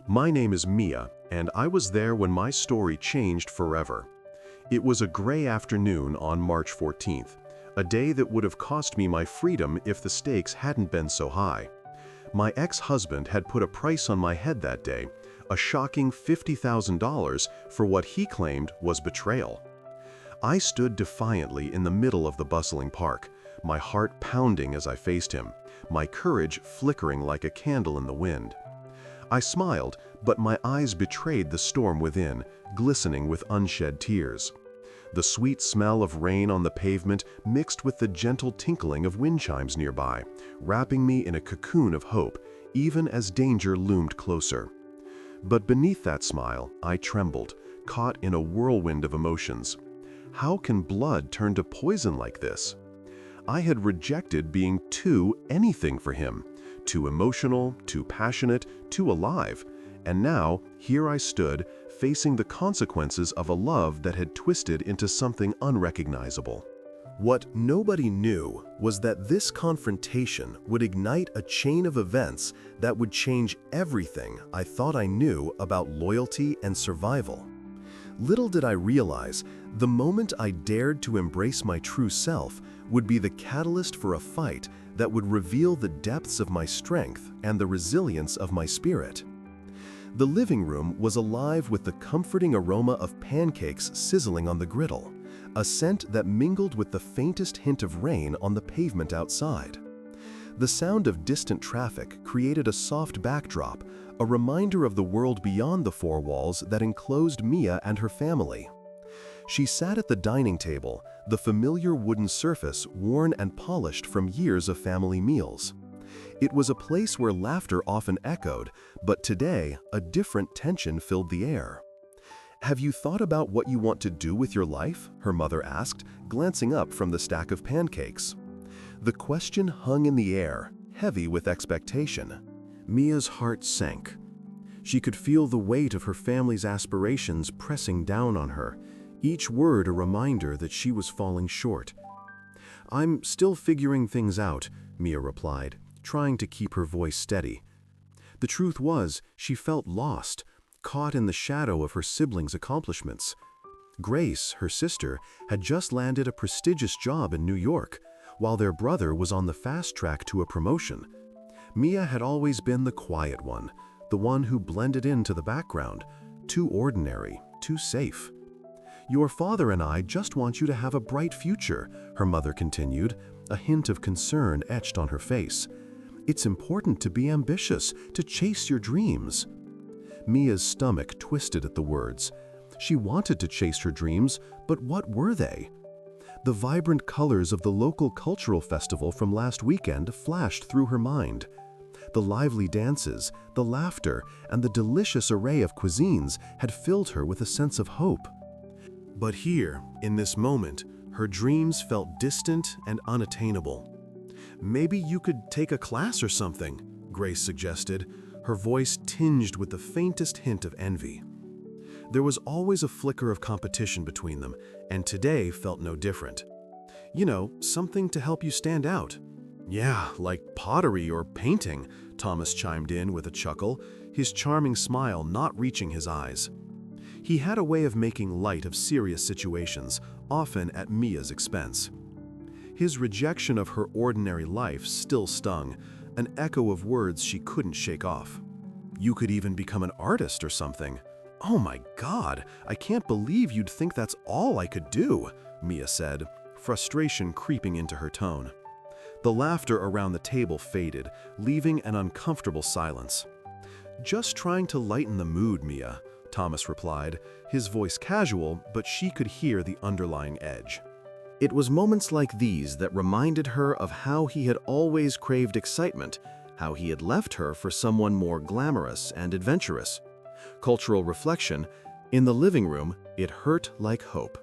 My name is Mia, and I was there when my story changed forever. It was a gray afternoon on March 14th, a day that would have cost me my freedom if the stakes hadn't been so high. My ex-husband had put a price on my head that day, a shocking $50,000 for what he claimed was betrayal. I stood defiantly in the middle of the bustling park, my heart pounding as I faced him, my courage flickering like a candle in the wind. I smiled, but my eyes betrayed the storm within, glistening with unshed tears. The sweet smell of rain on the pavement mixed with the gentle tinkling of wind chimes nearby, wrapping me in a cocoon of hope, even as danger loomed closer. But beneath that smile, I trembled, caught in a whirlwind of emotions. How can blood turn to poison like this? I had rejected being too anything for him, too emotional, too passionate, too alive, and now here I stood, facing the consequences of a love that had twisted into something unrecognizable. What nobody knew was that this confrontation would ignite a chain of events that would change everything I thought I knew about loyalty and survival. Little did I realize, the moment I dared to embrace my true self would be the catalyst for a fight that would reveal the depths of my strength and the resilience of my spirit. The living room was alive with the comforting aroma of pancakes sizzling on the griddle, a scent that mingled with the faintest hint of rain on the pavement outside. The sound of distant traffic created a soft backdrop, a reminder of the world beyond the four walls that enclosed Mia and her family. She sat at the dining table, the familiar wooden surface worn and polished from years of family meals. It was a place where laughter often echoed, but today a different tension filled the air. "Have you thought about what you want to do with your life?" her mother asked, glancing up from the stack of pancakes. The question hung in the air, heavy with expectation. Mia's heart sank. She could feel the weight of her family's aspirations pressing down on her, each word a reminder that she was falling short. "I'm still figuring things out," Mia replied, trying to keep her voice steady. The truth was, she felt lost, caught in the shadow of her siblings' accomplishments. Grace, her sister, had just landed a prestigious job in New York, while their brother was on the fast track to a promotion. Mia had always been the quiet one, the one who blended into the background, too ordinary, too safe. "Your father and I just want you to have a bright future," her mother continued, a hint of concern etched on her face. "It's important to be ambitious, to chase your dreams." Mia's stomach twisted at the words. She wanted to chase her dreams, but what were they? The vibrant colors of the local cultural festival from last weekend flashed through her mind. The lively dances, the laughter, and the delicious array of cuisines had filled her with a sense of hope. But here, in this moment, her dreams felt distant and unattainable. "Maybe you could take a class or something," Grace suggested, her voice tinged with the faintest hint of envy. There was always a flicker of competition between them, and today felt no different. "You know, something to help you stand out." "Yeah, like pottery or painting," Thomas chimed in with a chuckle, his charming smile not reaching his eyes. He had a way of making light of serious situations, often at Mia's expense. His rejection of her ordinary life still stung, an echo of words she couldn't shake off. "You could even become an artist or something." "Oh my God, I can't believe you'd think that's all I could do," Mia said, frustration creeping into her tone. The laughter around the table faded, leaving an uncomfortable silence. "Just trying to lighten the mood, Mia," Thomas replied, his voice casual, but she could hear the underlying edge. It was moments like these that reminded her of how he had always craved excitement, how he had left her for someone more glamorous and adventurous. Cultural reflection, in the living room, it hurt like hope.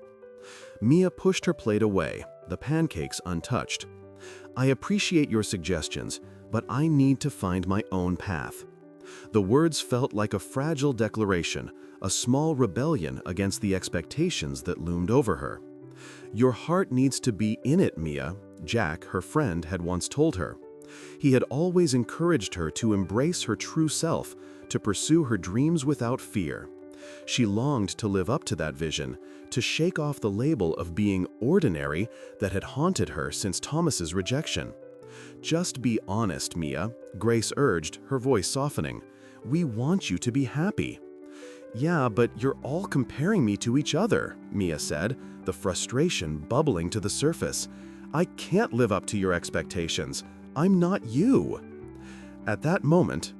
Mia pushed her plate away, the pancakes untouched. "I appreciate your suggestions, but I need to find my own path." The words felt like a fragile declaration, a small rebellion against the expectations that loomed over her. "Your heart needs to be in it, Mia," Jack, her friend, had once told her. He had always encouraged her to embrace her true self, to pursue her dreams without fear. She longed to live up to that vision, to shake off the label of being ordinary that had haunted her since Thomas's rejection. "Just be honest, Mia," Grace urged, her voice softening. "We want you to be happy." "Yeah, but you're all comparing me to each other," Mia said, the frustration bubbling to the surface. "I can't live up to your expectations. I'm not you." At that moment,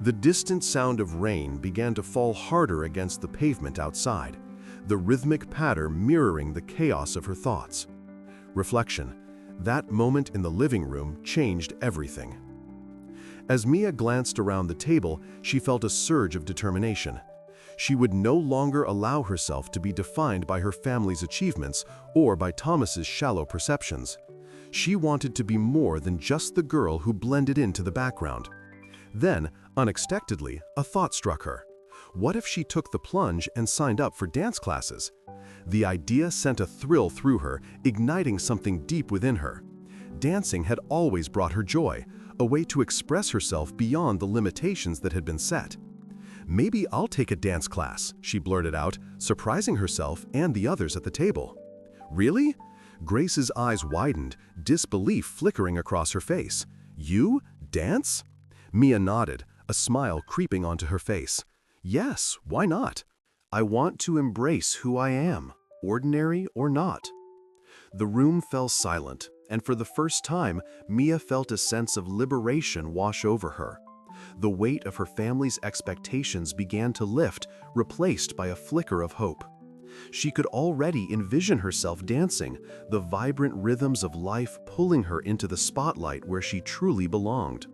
the distant sound of rain began to fall harder against the pavement outside, the rhythmic patter mirroring the chaos of her thoughts. Reflection. That moment in the living room changed everything. As Mia glanced around the table, she felt a surge of determination. She would no longer allow herself to be defined by her family's achievements or by Thomas's shallow perceptions. She wanted to be more than just the girl who blended into the background. Then, unexpectedly, a thought struck her. What if she took the plunge and signed up for dance classes? The idea sent a thrill through her, igniting something deep within her. Dancing had always brought her joy, a way to express herself beyond the limitations that had been set. "Maybe I'll take a dance class," she blurted out, surprising herself and the others at the table. "Really?" Grace's eyes widened, disbelief flickering across her face. "You? Dance?" Mia nodded, a smile creeping onto her face. "Yes, why not? I want to embrace who I am, ordinary or not." The room fell silent, and for the first time, Mia felt a sense of liberation wash over her. The weight of her family's expectations began to lift, replaced by a flicker of hope. She could already envision herself dancing, the vibrant rhythms of life pulling her into the spotlight where she truly belonged.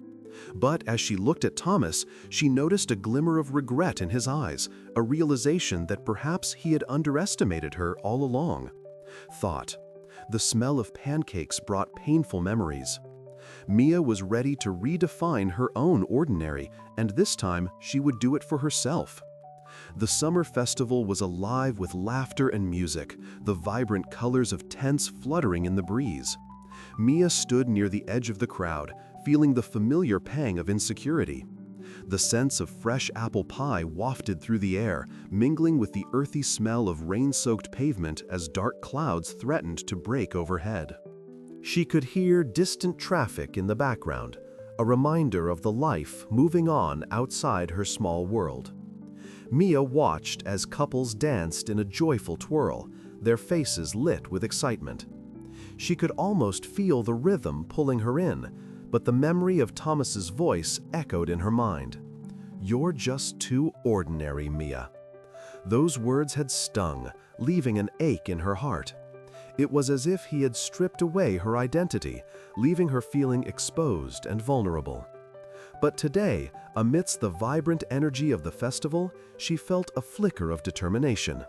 But as she looked at Thomas, she noticed a glimmer of regret in his eyes, a realization that perhaps he had underestimated her all along. Thought. The smell of pancakes brought painful memories. Mia was ready to redefine her own ordinary, and this time she would do it for herself. The summer festival was alive with laughter and music, the vibrant colors of tents fluttering in the breeze. Mia stood near the edge of the crowd, feeling the familiar pang of insecurity. The sense of fresh apple pie wafted through the air, mingling with the earthy smell of rain-soaked pavement as dark clouds threatened to break overhead. She could hear distant traffic in the background, a reminder of the life moving on outside her small world. Mia watched as couples danced in a joyful twirl, their faces lit with excitement. She could almost feel the rhythm pulling her in, but the memory of Thomas's voice echoed in her mind. "You're just too ordinary, Mia." Those words had stung, leaving an ache in her heart. It was as if he had stripped away her identity, leaving her feeling exposed and vulnerable. But today, amidst the vibrant energy of the festival, she felt a flicker of determination.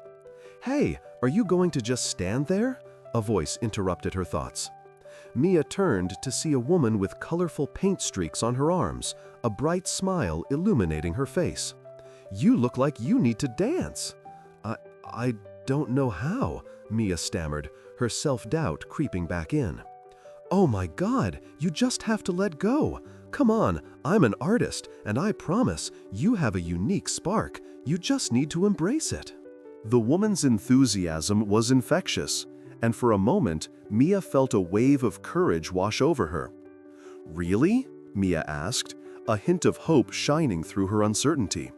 "Hey, are you going to just stand there?" a voice interrupted her thoughts. Mia turned to see a woman with colorful paint streaks on her arms, a bright smile illuminating her face. "You look like you need to dance." I don't know how," Mia stammered, her self-doubt creeping back in. "Oh my God, you just have to let go. Come on, I'm an artist, and I promise you have a unique spark. You just need to embrace it." The woman's enthusiasm was infectious, and for a moment, Mia felt a wave of courage wash over her. "Really?" Mia asked, a hint of hope shining through her uncertainty.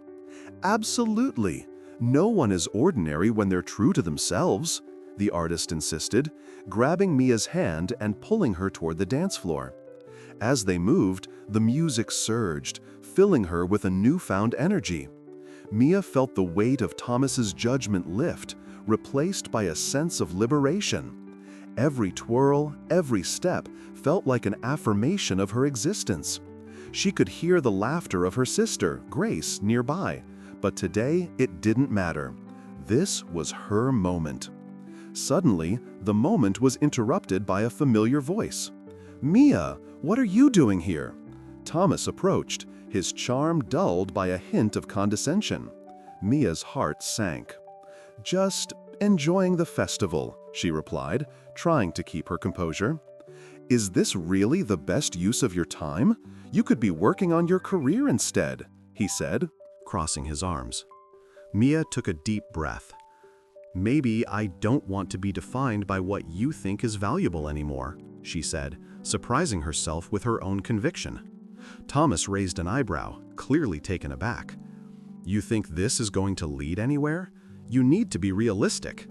"Absolutely. No one is ordinary when they're true to themselves," the artist insisted, grabbing Mia's hand and pulling her toward the dance floor. As they moved, the music surged, filling her with a newfound energy. Mia felt the weight of Thomas's judgment lift, replaced by a sense of liberation. Every twirl, every step felt like an affirmation of her existence. She could hear the laughter of her sister, Grace, nearby, but today it didn't matter. This was her moment. Suddenly, the moment was interrupted by a familiar voice. "Mia, what are you doing here?" Thomas approached, his charm dulled by a hint of condescension. Mia's heart sank. "Just enjoying the festival," she replied, trying to keep her composure. "Is this really the best use of your time? You could be working on your career instead," he said. crossing his arms. Mia took a deep breath. "Maybe I don't want to be defined by what you think is valuable anymore," she said, surprising herself with her own conviction. Thomas raised an eyebrow, clearly taken aback. "You think this is going to lead anywhere? You need to be realistic."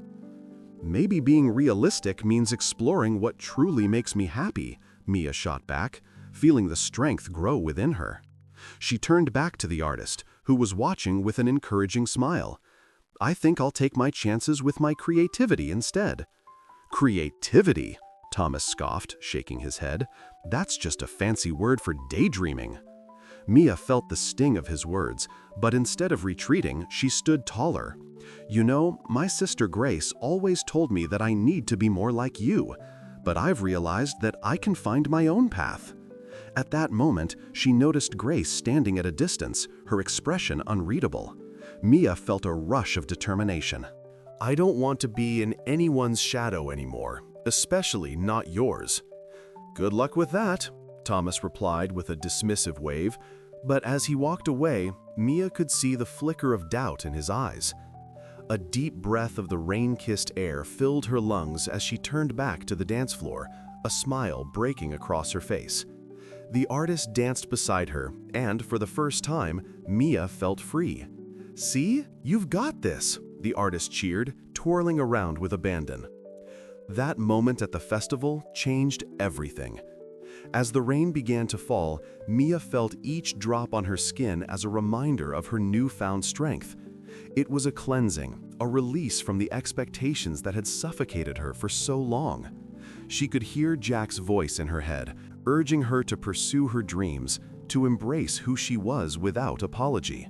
"Maybe being realistic means exploring what truly makes me happy," Mia shot back, feeling the strength grow within her. She turned back to the artist, who was watching with an encouraging smile. "I think I'll take my chances with my creativity instead." "Creativity?" Thomas scoffed, shaking his head. "That's just a fancy word for daydreaming." Mia felt the sting of his words, but instead of retreating, she stood taller. "You know, my sister Grace always told me that I need to be more like you, but I've realized that I can find my own path." At that moment, she noticed Grace standing at a distance, her expression unreadable. Mia felt a rush of determination. "I don't want to be in anyone's shadow anymore, especially not yours." "Good luck with that," Thomas replied with a dismissive wave, but as he walked away, Mia could see the flicker of doubt in his eyes. A deep breath of the rain-kissed air filled her lungs as she turned back to the dance floor, a smile breaking across her face. The artist danced beside her, and for the first time, Mia felt free. "See? You've got this!" the artist cheered, twirling around with abandon. That moment at the festival changed everything. As the rain began to fall, Mia felt each drop on her skin as a reminder of her newfound strength. It was a cleansing, a release from the expectations that had suffocated her for so long. She could hear Jack's voice in her head, urging her to pursue her dreams, to embrace who she was without apology.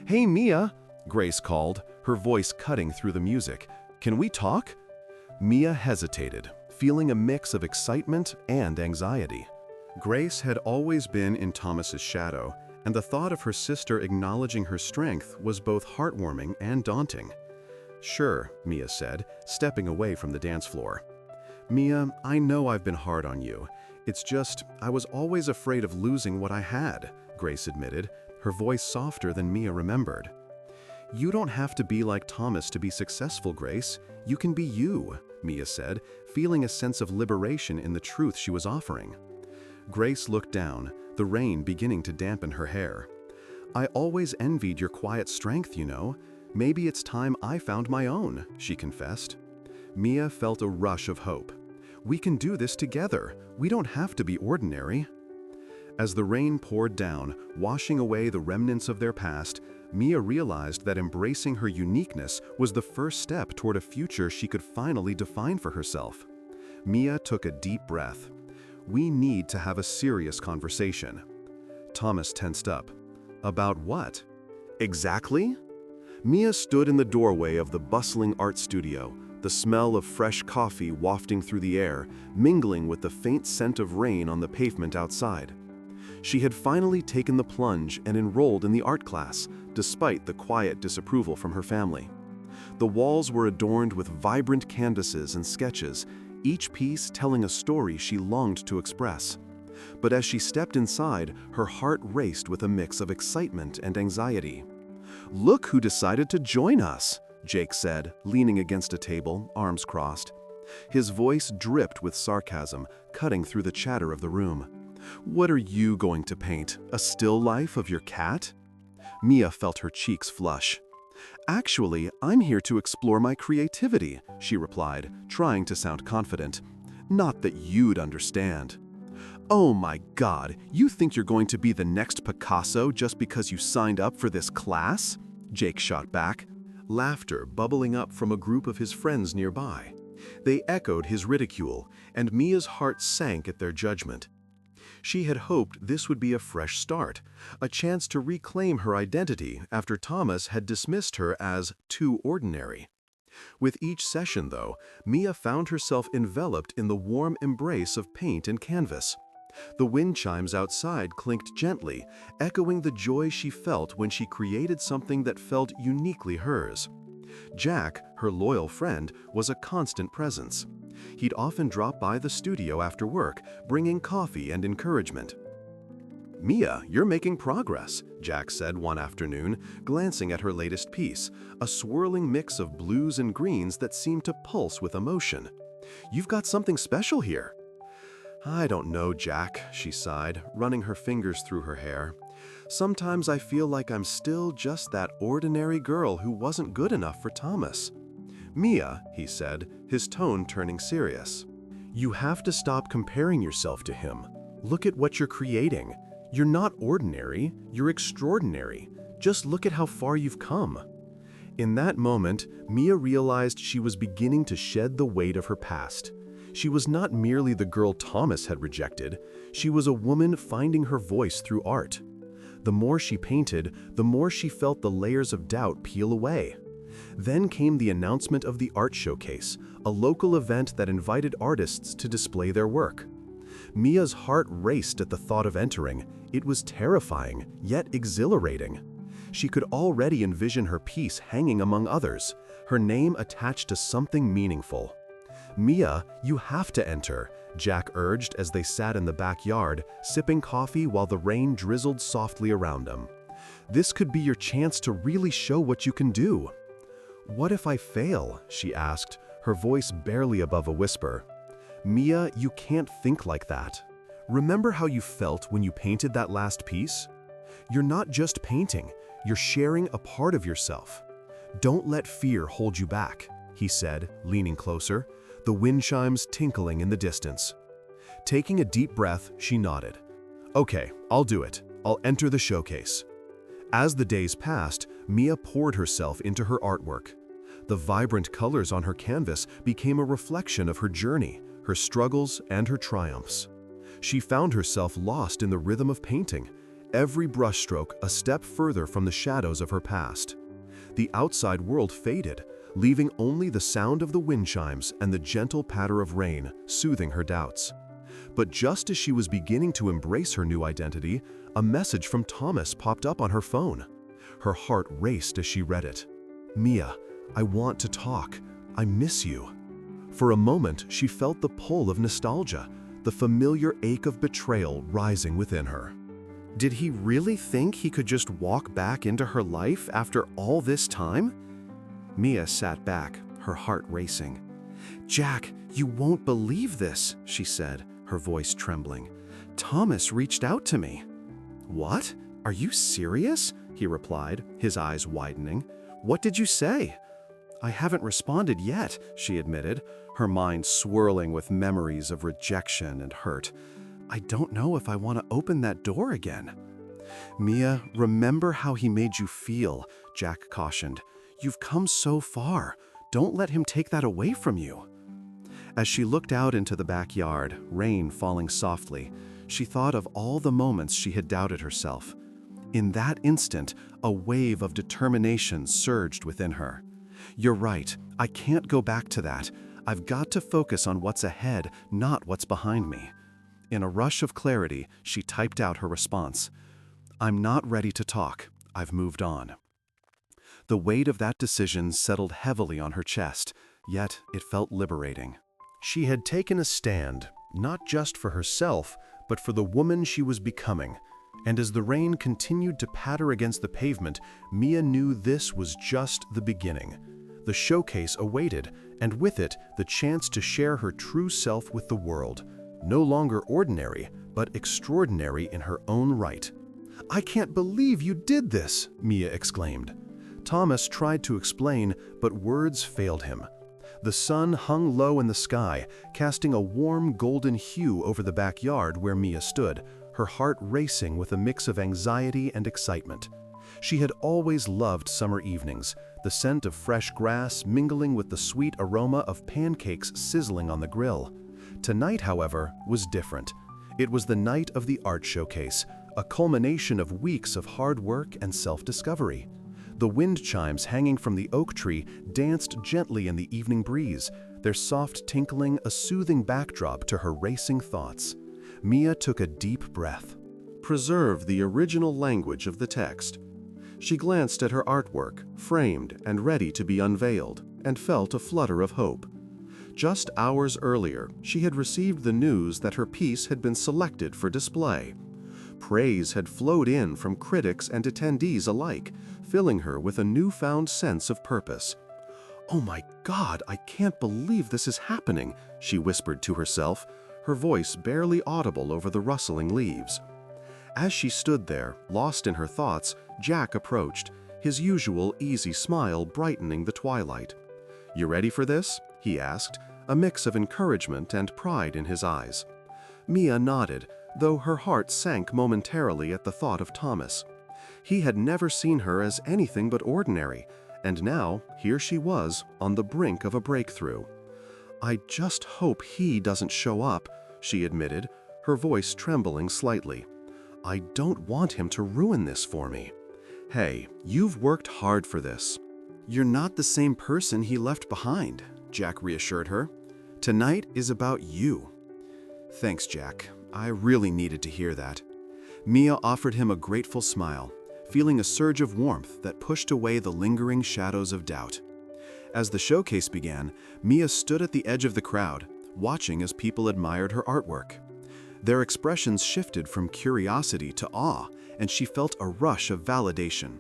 "Hey, Mia," Grace called, her voice cutting through the music. "Can we talk?" Mia hesitated, feeling a mix of excitement and anxiety. Grace had always been in Thomas's shadow, and the thought of her sister acknowledging her strength was both heartwarming and daunting. "Sure," Mia said, stepping away from the dance floor. "Mia, I know I've been hard on you. It's just, I was always afraid of losing what I had," Grace admitted, her voice softer than Mia remembered. "You don't have to be like Thomas to be successful, Grace. You can be you," Mia said, feeling a sense of liberation in the truth she was offering. Grace looked down, the rain beginning to dampen her hair. "I always envied your quiet strength, you know. Maybe it's time I found my own," she confessed. Mia felt a rush of hope. "We can do this together. We don't have to be ordinary." As the rain poured down, washing away the remnants of their past, Mia realized that embracing her uniqueness was the first step toward a future she could finally define for herself. Mia took a deep breath. "We need to have a serious conversation." Thomas tensed up. "About what?" "Exactly?" Mia stood in the doorway of the bustling art studio, the smell of fresh coffee wafting through the air, mingling with the faint scent of rain on the pavement outside. She had finally taken the plunge and enrolled in the art class, despite the quiet disapproval from her family. The walls were adorned with vibrant canvases and sketches, each piece telling a story she longed to express. But as she stepped inside, her heart raced with a mix of excitement and anxiety. "Look who decided to join us," Jake said, leaning against a table, arms crossed. His voice dripped with sarcasm, cutting through the chatter of the room. "What are you going to paint? A still life of your cat?" Mia felt her cheeks flush. "Actually, I'm here to explore my creativity," she replied, trying to sound confident. "Not that you'd understand." "Oh my God, you think you're going to be the next Picasso just because you signed up for this class?" Jake shot back, laughter bubbling up from a group of his friends nearby. They echoed his ridicule, and Mia's heart sank at their judgment. She had hoped this would be a fresh start, a chance to reclaim her identity after Thomas had dismissed her as too ordinary. With each session, though, Mia found herself enveloped in the warm embrace of paint and canvas. The wind chimes outside clinked gently, echoing the joy she felt when she created something that felt uniquely hers. Jack, her loyal friend, was a constant presence. He'd often drop by the studio after work, bringing coffee and encouragement. "Mia, you're making progress," Jack said one afternoon, glancing at her latest piece, a swirling mix of blues and greens that seemed to pulse with emotion. "You've got something special here." "I don't know, Jack," she sighed, running her fingers through her hair. "Sometimes I feel like I'm still just that ordinary girl who wasn't good enough for Thomas." "Mia," he said, his tone turning serious, "you have to stop comparing yourself to him. Look at what you're creating. You're not ordinary, you're extraordinary. Just look at how far you've come." In that moment, Mia realized she was beginning to shed the weight of her past. She was not merely the girl Thomas had rejected, she was a woman finding her voice through art. The more she painted, the more she felt the layers of doubt peel away. Then came the announcement of the art showcase, a local event that invited artists to display their work. Mia's heart raced at the thought of entering. It was terrifying, yet exhilarating. She could already envision her piece hanging among others, her name attached to something meaningful. "Mia, you have to enter," Jack urged as they sat in the backyard, sipping coffee while the rain drizzled softly around them. "This could be your chance to really show what you can do." "What if I fail?" she asked, her voice barely above a whisper. "Mia, you can't think like that. Remember how you felt when you painted that last piece? You're not just painting, you're sharing a part of yourself. Don't let fear hold you back," he said, leaning closer, the wind chimes tinkling in the distance. Taking a deep breath, she nodded. "Okay, I'll do it. I'll enter the showcase." As the days passed, Mia poured herself into her artwork. The vibrant colors on her canvas became a reflection of her journey, her struggles, and her triumphs. She found herself lost in the rhythm of painting, every brushstroke a step further from the shadows of her past. The outside world faded, leaving only the sound of the wind chimes and the gentle patter of rain, soothing her doubts. But just as she was beginning to embrace her new identity, a message from Thomas popped up on her phone. Her heart raced as she read it. "Mia, I want to talk. I miss you." For a moment, she felt the pull of nostalgia, the familiar ache of betrayal rising within her. Did he really think he could just walk back into her life after all this time? Mia sat back, her heart racing. "Jack, you won't believe this," she said, her voice trembling. "Thomas reached out to me." "What? Are you serious?" he replied, his eyes widening. "What did you say?" "I haven't responded yet," she admitted, her mind swirling with memories of rejection and hurt. "I don't know if I want to open that door again." "Mia, remember how he made you feel," Jack cautioned. "You've come so far. Don't let him take that away from you." As she looked out into the backyard, rain falling softly, she thought of all the moments she had doubted herself. In that instant, a wave of determination surged within her. "You're right, I can't go back to that. I've got to focus on what's ahead, not what's behind me." In a rush of clarity, she typed out her response. "I'm not ready to talk. I've moved on." The weight of that decision settled heavily on her chest, yet it felt liberating. She had taken a stand, not just for herself, but for the woman she was becoming. And as the rain continued to patter against the pavement, Mia knew this was just the beginning. The showcase awaited, and with it, the chance to share her true self with the world. No longer ordinary, but extraordinary in her own right. "I can't believe you did this!" Mia exclaimed. Thomas tried to explain, but words failed him. The sun hung low in the sky, casting a warm golden hue over the backyard where Mia stood, her heart racing with a mix of anxiety and excitement. She had always loved summer evenings, the scent of fresh grass mingling with the sweet aroma of pancakes sizzling on the grill. Tonight, however, was different. It was the night of the art showcase, a culmination of weeks of hard work and self-discovery. The wind chimes hanging from the oak tree danced gently in the evening breeze, their soft tinkling a soothing backdrop to her racing thoughts. Mia took a deep breath. Preserve the original language of the text. She glanced at her artwork, framed and ready to be unveiled, and felt a flutter of hope. Just hours earlier, she had received the news that her piece had been selected for display. of praise had flowed in from critics and attendees alike, filling her with a newfound sense of purpose. "Oh my God, I can't believe this is happening," she whispered to herself, her voice barely audible over the rustling leaves. As she stood there, lost in her thoughts, Jack approached, his usual easy smile brightening the twilight. "You ready for this?" he asked, a mix of encouragement and pride in his eyes. Mia nodded, though her heart sank momentarily at the thought of Thomas. He had never seen her as anything but ordinary, and now here she was, on the brink of a breakthrough. "I just hope he doesn't show up," she admitted, her voice trembling slightly. "I don't want him to ruin this for me." "Hey, you've worked hard for this." "You're not the same person he left behind," Jack reassured her. "Tonight is about you." "Thanks, Jack. I really needed to hear that." Mia offered him a grateful smile, feeling a surge of warmth that pushed away the lingering shadows of doubt. As the showcase began, Mia stood at the edge of the crowd, watching as people admired her artwork. Their expressions shifted from curiosity to awe, and she felt a rush of validation.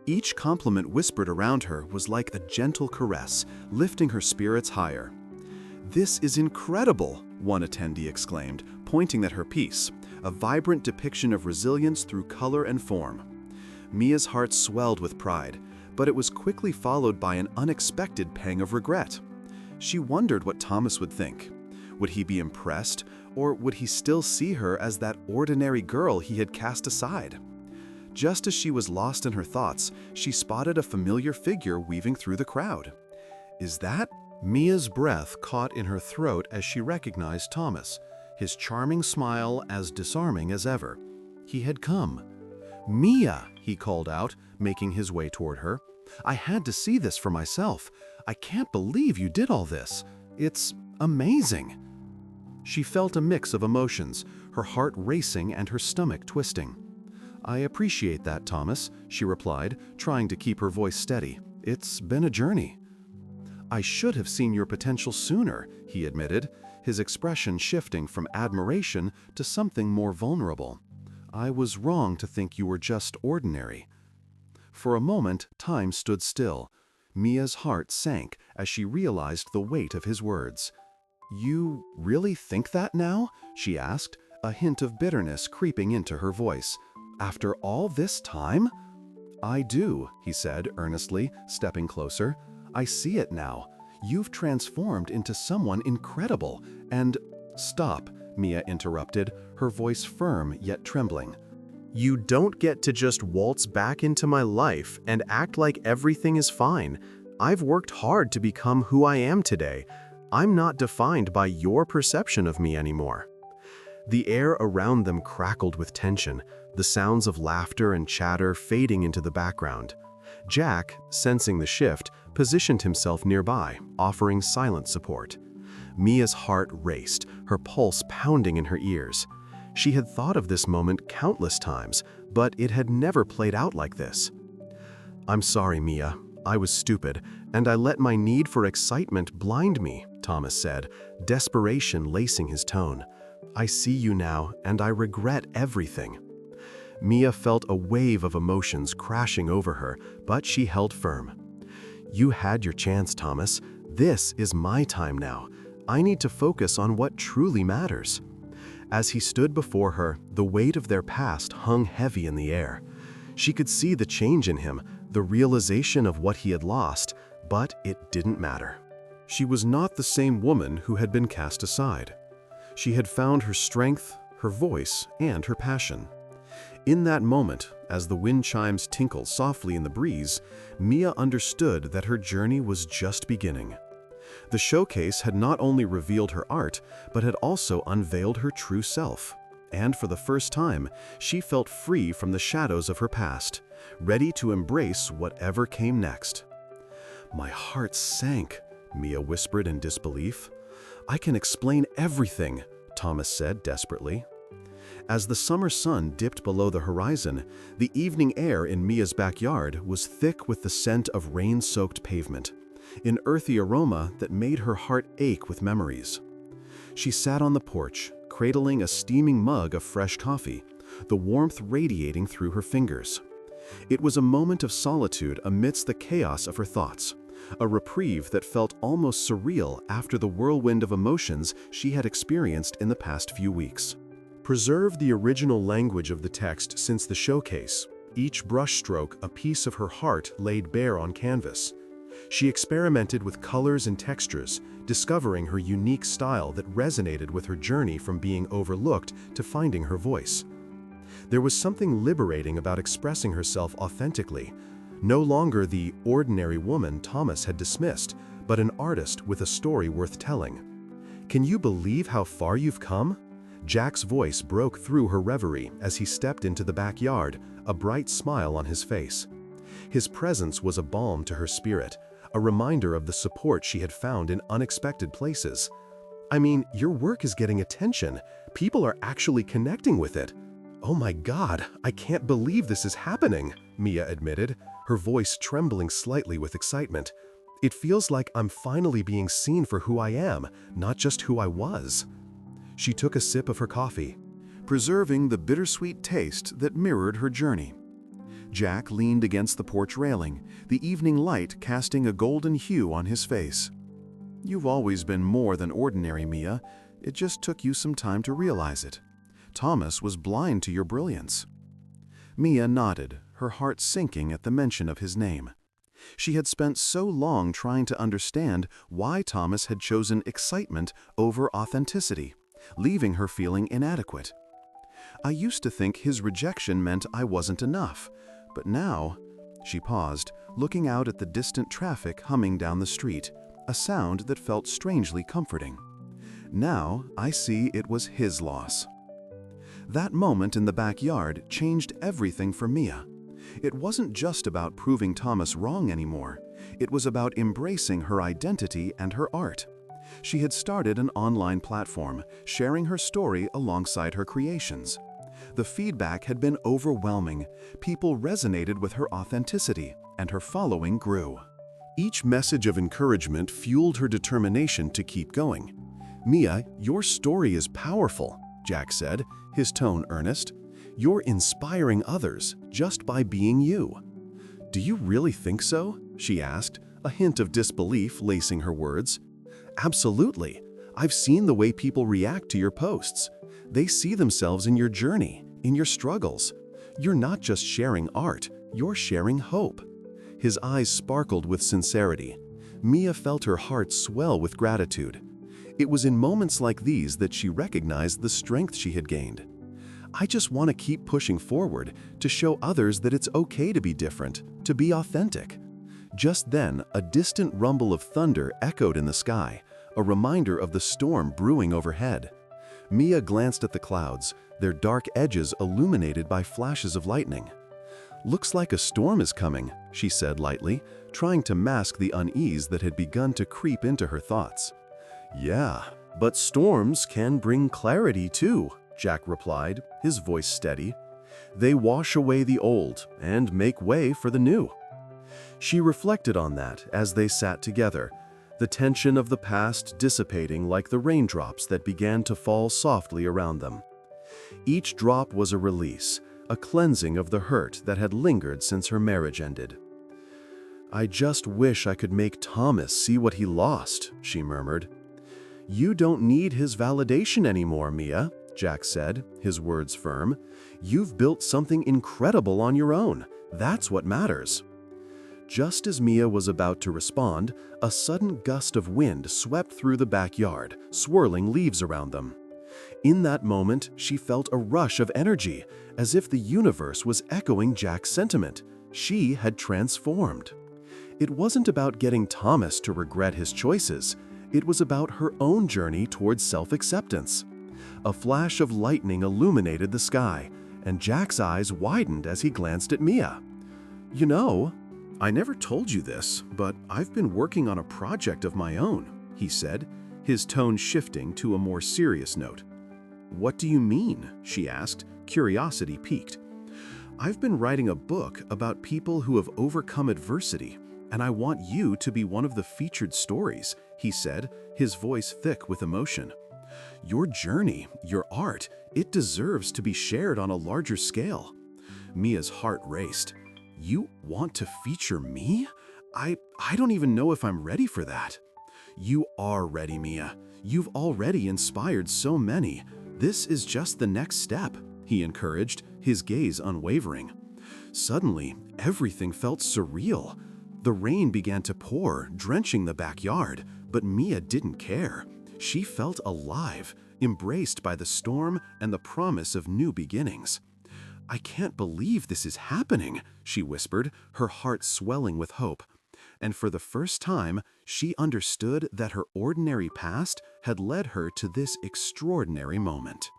Each compliment whispered around her was like a gentle caress, lifting her spirits higher. "This is incredible," one attendee exclaimed, pointing at her piece, a vibrant depiction of resilience through color and form. Mia's heart swelled with pride, but it was quickly followed by an unexpected pang of regret. She wondered what Thomas would think. Would he be impressed, or would he still see her as that ordinary girl he had cast aside? Just as she was lost in her thoughts, she spotted a familiar figure weaving through the crowd. "Is that?" Mia's breath caught in her throat as she recognized Thomas, his charming smile as disarming as ever. He had come. "Mia," he called out, making his way toward her. "I had to see this for myself. I can't believe you did all this. It's amazing." She felt a mix of emotions, her heart racing and her stomach twisting. "I appreciate that, Thomas," she replied, trying to keep her voice steady. "It's been a journey." "I should have seen your potential sooner," he admitted, his expression shifting from admiration to something more vulnerable. "I was wrong to think you were just ordinary." For a moment, time stood still. Mia's heart sank as she realized the weight of his words. "You really think that now?" she asked, a hint of bitterness creeping into her voice. "After all this time?" "I do," he said earnestly, stepping closer. "I see it now. You've transformed into someone incredible, and—" "Stop," Mia interrupted, her voice firm yet trembling. "You don't get to just waltz back into my life and act like everything is fine. I've worked hard to become who I am today. I'm not defined by your perception of me anymore." The air around them crackled with tension, the sounds of laughter and chatter fading into the background. Jack, sensing the shift, positioned himself nearby, offering silent support. Mia's heart raced, her pulse pounding in her ears. She had thought of this moment countless times, but it had never played out like this. "I'm sorry, Mia. I was stupid, and I let my need for excitement blind me," Thomas said, desperation lacing his tone. "I see you now, and I regret everything." Mia felt a wave of emotions crashing over her, but she held firm. "You had your chance, Thomas. This is my time now. I need to focus on what truly matters." As he stood before her, the weight of their past hung heavy in the air. She could see the change in him, the realization of what he had lost, but it didn't matter. She was not the same woman who had been cast aside. She had found her strength, her voice, and her passion. In that moment, as the wind chimes tinkled softly in the breeze, Mia understood that her journey was just beginning. The showcase had not only revealed her art, but had also unveiled her true self. And for the first time, she felt free from the shadows of her past, ready to embrace whatever came next. "My heart sank," Mia whispered in disbelief. "I can explain everything," Thomas said desperately. As the summer sun dipped below the horizon, the evening air in Mia's backyard was thick with the scent of rain-soaked pavement, an earthy aroma that made her heart ache with memories. She sat on the porch, cradling a steaming mug of fresh coffee, the warmth radiating through her fingers. It was a moment of solitude amidst the chaos of her thoughts, a reprieve that felt almost surreal after the whirlwind of emotions she had experienced in the past few weeks. Preserve the original language of the text since the showcase, each brushstroke a piece of her heart laid bare on canvas. She experimented with colors and textures, discovering her unique style that resonated with her journey from being overlooked to finding her voice. There was something liberating about expressing herself authentically, no longer the ordinary woman Thomas had dismissed, but an artist with a story worth telling. "Can you believe how far you've come?" Jack's voice broke through her reverie as he stepped into the backyard, a bright smile on his face. His presence was a balm to her spirit, a reminder of the support she had found in unexpected places. "I mean, your work is getting attention. People are actually connecting with it." "Oh my God, I can't believe this is happening," Mia admitted, her voice trembling slightly with excitement. "It feels like I'm finally being seen for who I am, not just who I was." She took a sip of her coffee, preserving the bittersweet taste that mirrored her journey. Jack leaned against the porch railing, the evening light casting a golden hue on his face. "You've always been more than ordinary, Mia. It just took you some time to realize it. Thomas was blind to your brilliance." Mia nodded, her heart sinking at the mention of his name. She had spent so long trying to understand why Thomas had chosen excitement over authenticity, leaving her feeling inadequate. "I used to think his rejection meant I wasn't enough, but now—" She paused, looking out at the distant traffic humming down the street, a sound that felt strangely comforting. "Now I see it was his loss." That moment in the backyard changed everything for Mia. It wasn't just about proving Thomas wrong anymore. It was about embracing her identity and her art. She had started an online platform, sharing her story alongside her creations. The feedback had been overwhelming. People resonated with her authenticity, and her following grew. Each message of encouragement fueled her determination to keep going. "Mia, your story is powerful," Jack said, his tone earnest. "You're inspiring others just by being you." "Do you really think so?" she asked, a hint of disbelief lacing her words. "Absolutely. I've seen the way people react to your posts. They see themselves in your journey, in your struggles. You're not just sharing art, you're sharing hope." His eyes sparkled with sincerity. Mia felt her heart swell with gratitude. It was in moments like these that she recognized the strength she had gained. "I just want to keep pushing forward, to show others that it's okay to be different, to be authentic." Just then, a distant rumble of thunder echoed in the sky, a reminder of the storm brewing overhead. Mia glanced at the clouds, their dark edges illuminated by flashes of lightning. "Looks like a storm is coming," she said lightly, trying to mask the unease that had begun to creep into her thoughts. "Yeah, but storms can bring clarity too," Jack replied, his voice steady. "They wash away the old and make way for the new." She reflected on that as they sat together, the tension of the past dissipating like the raindrops that began to fall softly around them. Each drop was a release, a cleansing of the hurt that had lingered since her marriage ended. "I just wish I could make Thomas see what he lost," she murmured. "You don't need his validation anymore, Mia," Jack said, his words firm. "You've built something incredible on your own. That's what matters." Just as Mia was about to respond, a sudden gust of wind swept through the backyard, swirling leaves around them. In that moment, she felt a rush of energy, as if the universe was echoing Jack's sentiment. She had transformed. It wasn't about getting Thomas to regret his choices. It was about her own journey towards self-acceptance. A flash of lightning illuminated the sky, and Jack's eyes widened as he glanced at Mia. "You know, I never told you this, but I've been working on a project of my own," he said, his tone shifting to a more serious note. "What do you mean?" she asked, curiosity piqued. "I've been writing a book about people who have overcome adversity, and I want you to be one of the featured stories," he said, his voice thick with emotion. Your journey, your art, it deserves to be shared on a larger scale. Mia's heart raced. You want to feature me? I don't even know if I'm ready for that. You are ready, Mia. You've already inspired so many. This is just the next step, he encouraged, his gaze unwavering. Suddenly, everything felt surreal. The rain began to pour, drenching the backyard, but Mia didn't care. She felt alive, embraced by the storm and the promise of new beginnings. I can't believe this is happening, she whispered, her heart swelling with hope. And for the first time, she understood that her ordinary past had led her to this extraordinary moment.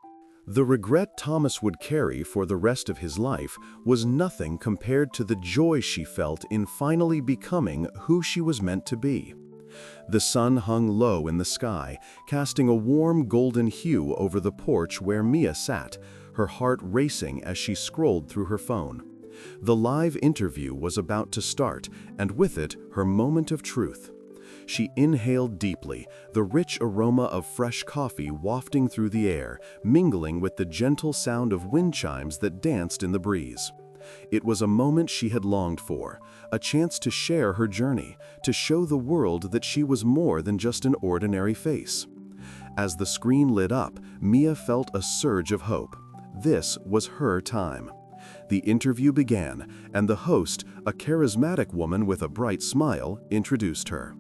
The regret Thomas would carry for the rest of his life was nothing compared to the joy she felt in finally becoming who she was meant to be. The sun hung low in the sky, casting a warm golden hue over the porch where Mia sat, her heart racing as she scrolled through her phone. The live interview was about to start, and with it, her moment of truth. She inhaled deeply, the rich aroma of fresh coffee wafting through the air, mingling with the gentle sound of wind chimes that danced in the breeze. It was a moment she had longed for, a chance to share her journey, to show the world that she was more than just an ordinary face. As the screen lit up, Mia felt a surge of hope. This was her time. The interview began, and the host, a charismatic woman with a bright smile, introduced her.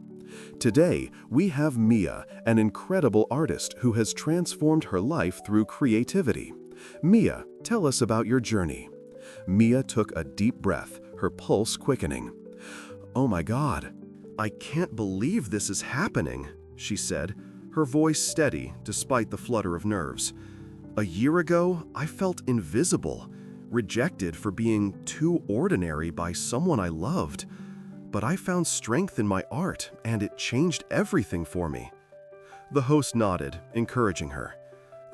Today, we have Mia, an incredible artist who has transformed her life through creativity. Mia, tell us about your journey. Mia took a deep breath, her pulse quickening. Oh my God, I can't believe this is happening, she said, her voice steady despite the flutter of nerves. A year ago, I felt invisible, rejected for being too ordinary by someone I loved. But I found strength in my art, and it changed everything for me. The host nodded, encouraging her.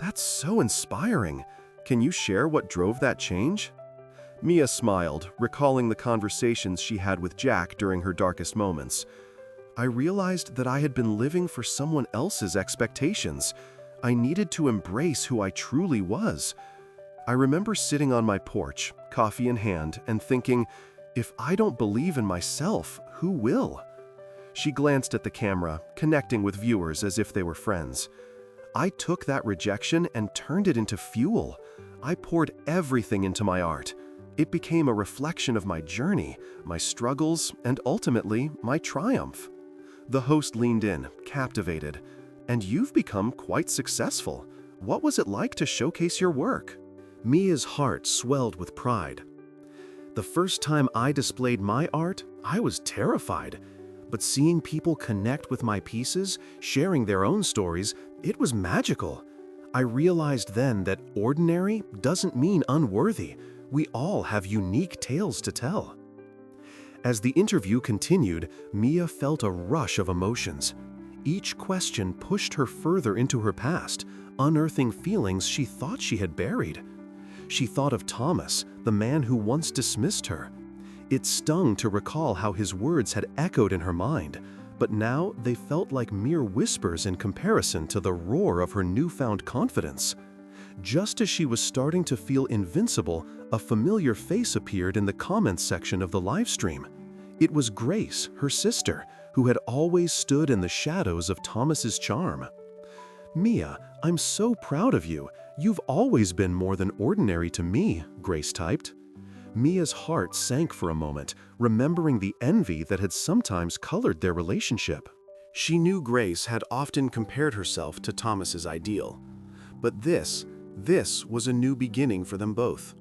That's so inspiring. Can you share what drove that change? Mia smiled, recalling the conversations she had with Jack during her darkest moments. I realized that I had been living for someone else's expectations. I needed to embrace who I truly was. I remember sitting on my porch, coffee in hand, and thinking, if I don't believe in myself, who will? She glanced at the camera, connecting with viewers as if they were friends. I took that rejection and turned it into fuel. I poured everything into my art. It became a reflection of my journey, my struggles, and ultimately, my triumph. The host leaned in, captivated. And you've become quite successful. What was it like to showcase your work? Mia's heart swelled with pride. The first time I displayed my art, I was terrified. But seeing people connect with my pieces, sharing their own stories, it was magical. I realized then that ordinary doesn't mean unworthy. We all have unique tales to tell. As the interview continued, Mia felt a rush of emotions. Each question pushed her further into her past, unearthing feelings she thought she had buried. She thought of Thomas, the man who once dismissed her. It stung to recall how his words had echoed in her mind, but now they felt like mere whispers in comparison to the roar of her newfound confidence. Just as she was starting to feel invincible, a familiar face appeared in the comments section of the live stream. It was Grace, her sister, who had always stood in the shadows of Thomas's charm. Mia, I'm so proud of you. You've always been more than ordinary to me, Grace typed. Mia's heart sank for a moment, remembering the envy that had sometimes colored their relationship. She knew Grace had often compared herself to Thomas's ideal. But this was a new beginning for them both.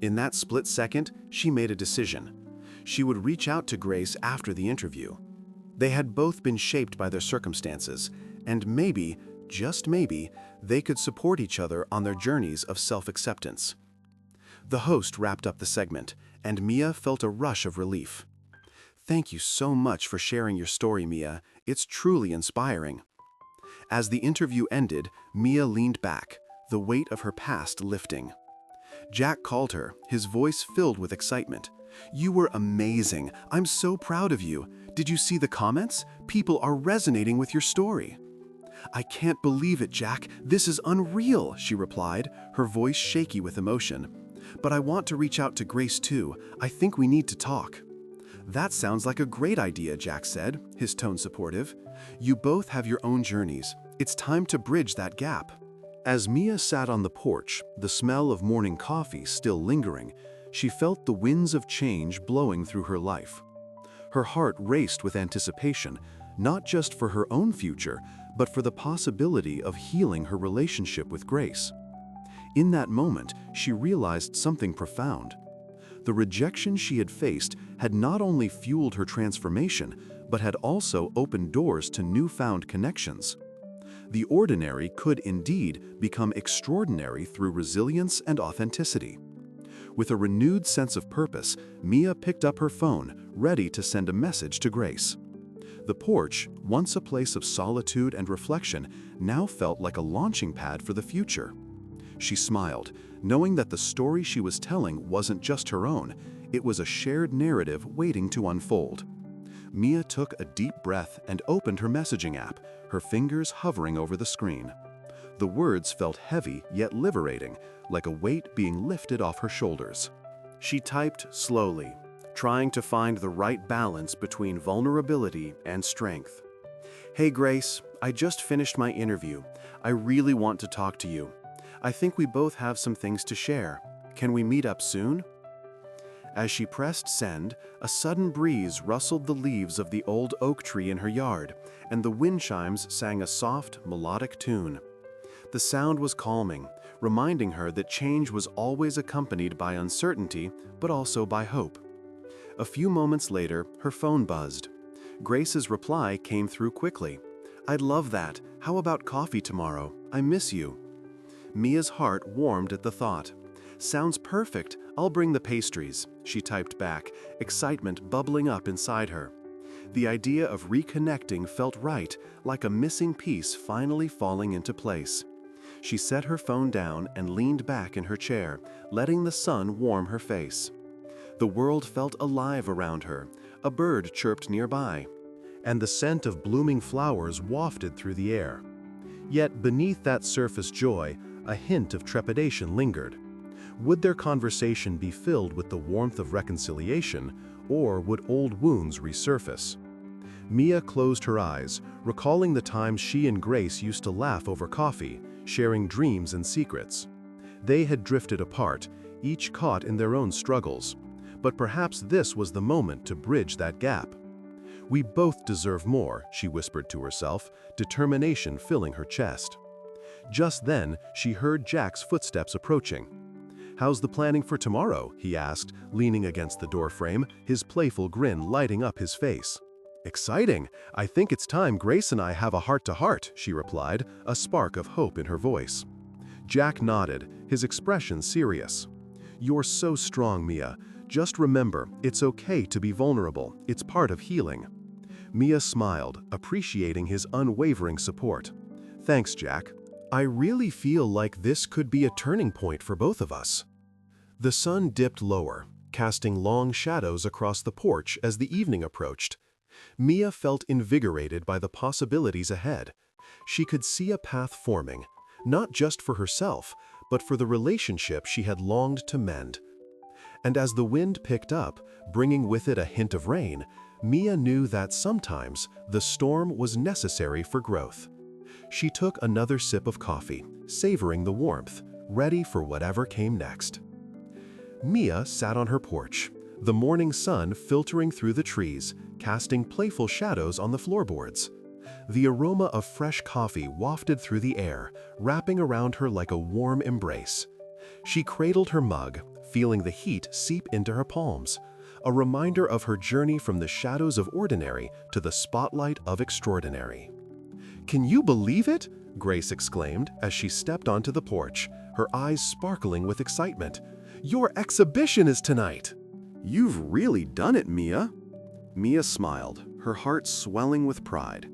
In that split second, she made a decision. She would reach out to Grace after the interview. They had both been shaped by their circumstances, and maybe, just maybe, they could support each other on their journeys of self-acceptance. The host wrapped up the segment, and Mia felt a rush of relief. Thank you so much for sharing your story, Mia. It's truly inspiring. As the interview ended, Mia leaned back, the weight of her past lifting. Jack called her, his voice filled with excitement. You were amazing. I'm so proud of you. Did you see the comments? People are resonating with your story. "I can't believe it, Jack. This is unreal," she replied, her voice shaky with emotion. "But I want to reach out to Grace too. I think we need to talk." "That sounds like a great idea," Jack said, his tone supportive. "You both have your own journeys. It's time to bridge that gap." As Mia sat on the porch, the smell of morning coffee still lingering, she felt the winds of change blowing through her life. Her heart raced with anticipation, not just for her own future, but for the possibility of healing her relationship with Grace. In that moment, she realized something profound. The rejection she had faced had not only fueled her transformation, but had also opened doors to newfound connections. The ordinary could indeed become extraordinary through resilience and authenticity. With a renewed sense of purpose, Mia picked up her phone, ready to send a message to Grace. The porch, once a place of solitude and reflection, now felt like a launching pad for the future. She smiled, knowing that the story she was telling wasn't just her own, it was a shared narrative waiting to unfold. Mia took a deep breath and opened her messaging app, her fingers hovering over the screen. The words felt heavy yet liberating, like a weight being lifted off her shoulders. She typed slowly, trying to find the right balance between vulnerability and strength. "Hey Grace, I just finished my interview. I really want to talk to you. I think we both have some things to share. Can we meet up soon?" As she pressed send, a sudden breeze rustled the leaves of the old oak tree in her yard, and the wind chimes sang a soft, melodic tune. The sound was calming, reminding her that change was always accompanied by uncertainty, but also by hope. A few moments later, her phone buzzed. Grace's reply came through quickly. "I'd love that. How about coffee tomorrow? I miss you." Mia's heart warmed at the thought. "Sounds perfect. I'll bring the pastries," she typed back, excitement bubbling up inside her. The idea of reconnecting felt right, like a missing piece finally falling into place. She set her phone down and leaned back in her chair, letting the sun warm her face. The world felt alive around her. A bird chirped nearby, and the scent of blooming flowers wafted through the air. Yet beneath that surface joy, a hint of trepidation lingered. Would their conversation be filled with the warmth of reconciliation, or would old wounds resurface? Mia closed her eyes, recalling the times she and Grace used to laugh over coffee, sharing dreams and secrets. They had drifted apart, each caught in their own struggles. But perhaps this was the moment to bridge that gap. "We both deserve more," she whispered to herself, determination filling her chest. Just then, she heard Jack's footsteps approaching. "How's the planning for tomorrow?" he asked, leaning against the doorframe, his playful grin lighting up his face. "Exciting! I think it's time Grace and I have a heart-to-heart," she replied, a spark of hope in her voice. Jack nodded, his expression serious. "You're so strong, Mia. Just remember, it's okay to be vulnerable. It's part of healing." Mia smiled, appreciating his unwavering support. "Thanks, Jack. I really feel like this could be a turning point for both of us." The sun dipped lower, casting long shadows across the porch as the evening approached. Mia felt invigorated by the possibilities ahead. She could see a path forming, not just for herself, but for the relationship she had longed to mend. And as the wind picked up, bringing with it a hint of rain, Mia knew that sometimes the storm was necessary for growth. She took another sip of coffee, savoring the warmth, ready for whatever came next. Mia sat on her porch, the morning sun filtering through the trees, casting playful shadows on the floorboards. The aroma of fresh coffee wafted through the air, wrapping around her like a warm embrace. She cradled her mug, feeling the heat seep into her palms, a reminder of her journey from the shadows of ordinary to the spotlight of extraordinary. "Can you believe it?" Grace exclaimed as she stepped onto the porch, her eyes sparkling with excitement. "Your exhibition is tonight!" "You've really done it, Mia." Mia smiled, her heart swelling with pride.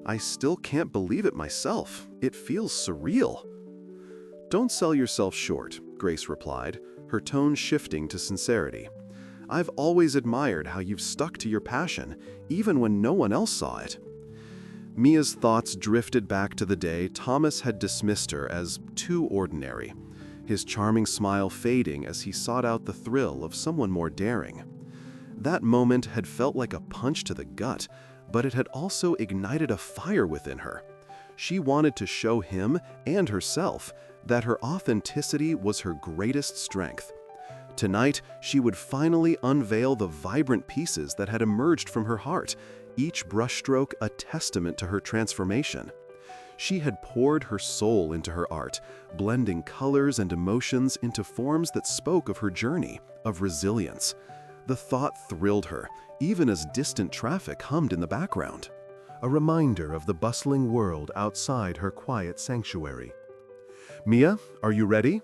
"I still can't believe it myself. It feels surreal." "Don't sell yourself short," Grace replied, her tone shifting to sincerity. "I've always admired how you've stuck to your passion, even when no one else saw it." Mia's thoughts drifted back to the day Thomas had dismissed her as too ordinary, his charming smile fading as he sought out the thrill of someone more daring. That moment had felt like a punch to the gut, but it had also ignited a fire within her. She wanted to show him and herself that her authenticity was her greatest strength. Tonight, she would finally unveil the vibrant pieces that had emerged from her heart, each brushstroke a testament to her transformation. She had poured her soul into her art, blending colors and emotions into forms that spoke of her journey, of resilience. The thought thrilled her, even as distant traffic hummed in the background. A reminder of the bustling world outside her quiet sanctuary. "Mia, are you ready?"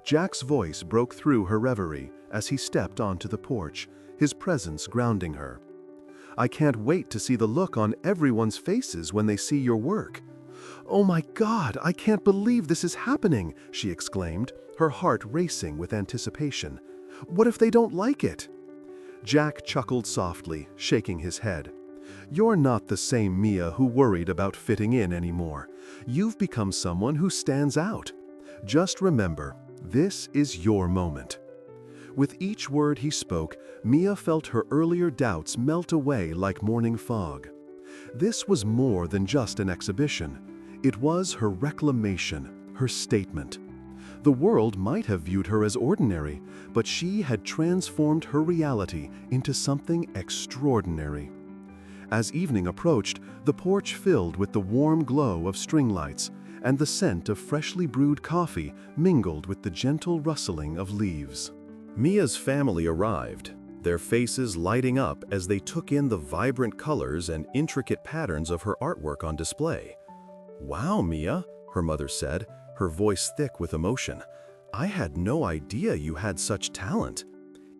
Jack's voice broke through her reverie as he stepped onto the porch, his presence grounding her. "I can't wait to see the look on everyone's faces when they see your work." "Oh my God, I can't believe this is happening!" she exclaimed, her heart racing with anticipation. "What if they don't like it?" Jack chuckled softly, shaking his head. "You're not the same Mia who worried about fitting in anymore. You've become someone who stands out. Just remember, this is your moment." With each word he spoke, Mia felt her earlier doubts melt away like morning fog. This was more than just an exhibition. It was her reclamation, her statement. The world might have viewed her as ordinary, but she had transformed her reality into something extraordinary. As evening approached, the porch filled with the warm glow of string lights, and the scent of freshly brewed coffee mingled with the gentle rustling of leaves. Mia's family arrived, their faces lighting up as they took in the vibrant colors and intricate patterns of her artwork on display. "Wow, Mia," her mother said, her voice thick with emotion. "I had no idea you had such talent."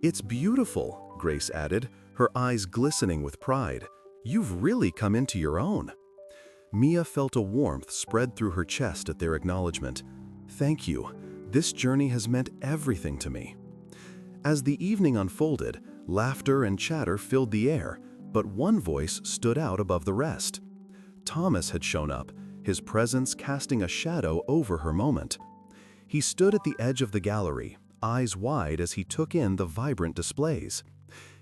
"It's beautiful," Grace added, her eyes glistening with pride. "You've really come into your own." Mia felt a warmth spread through her chest at their acknowledgement. "Thank you. This journey has meant everything to me." As the evening unfolded, laughter and chatter filled the air, but one voice stood out above the rest. Thomas had shown up, his presence casting a shadow over her moment. He stood at the edge of the gallery, eyes wide as he took in the vibrant displays.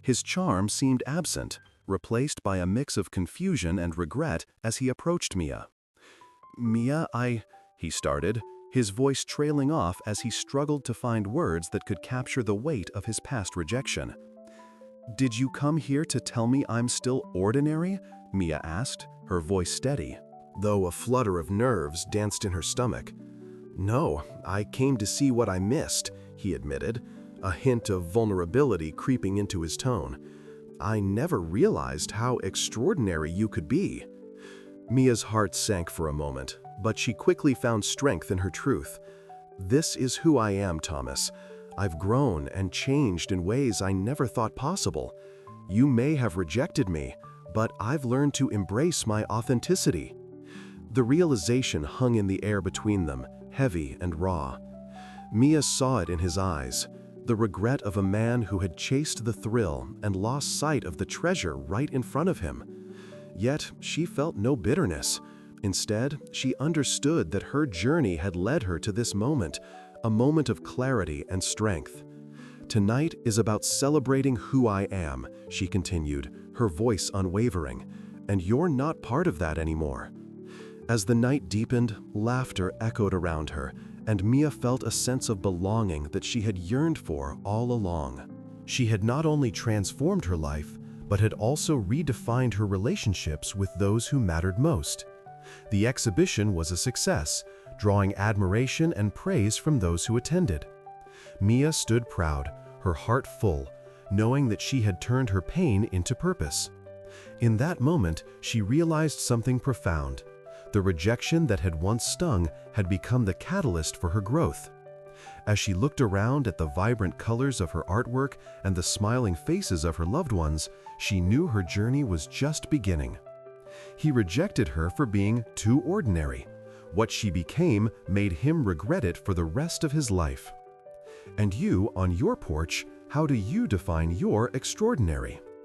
His charm seemed absent, replaced by a mix of confusion and regret as he approached Mia. "Mia, he started, his voice trailing off as he struggled to find words that could capture the weight of his past rejection. "Did you come here to tell me I'm still ordinary?" Mia asked, her voice steady, though a flutter of nerves danced in her stomach. "No, I came to see what I missed," he admitted, a hint of vulnerability creeping into his tone. "I never realized how extraordinary you could be." Mia's heart sank for a moment, but she quickly found strength in her truth. "This is who I am, Thomas. I've grown and changed in ways I never thought possible. You may have rejected me, but I've learned to embrace my authenticity." The realization hung in the air between them, heavy and raw. Mia saw it in his eyes, the regret of a man who had chased the thrill and lost sight of the treasure right in front of him. Yet she felt no bitterness. Instead, she understood that her journey had led her to this moment, a moment of clarity and strength. "Tonight is about celebrating who I am," she continued, her voice unwavering, "and you're not part of that anymore." As the night deepened, laughter echoed around her, and Mia felt a sense of belonging that she had yearned for all along. She had not only transformed her life, but had also redefined her relationships with those who mattered most. The exhibition was a success, drawing admiration and praise from those who attended. Mia stood proud, her heart full, knowing that she had turned her pain into purpose. In that moment, she realized something profound. The rejection that had once stung had become the catalyst for her growth. As she looked around at the vibrant colors of her artwork and the smiling faces of her loved ones, she knew her journey was just beginning. He rejected her for being too ordinary. What she became made him regret it for the rest of his life. And you, on your porch, how do you define your extraordinary?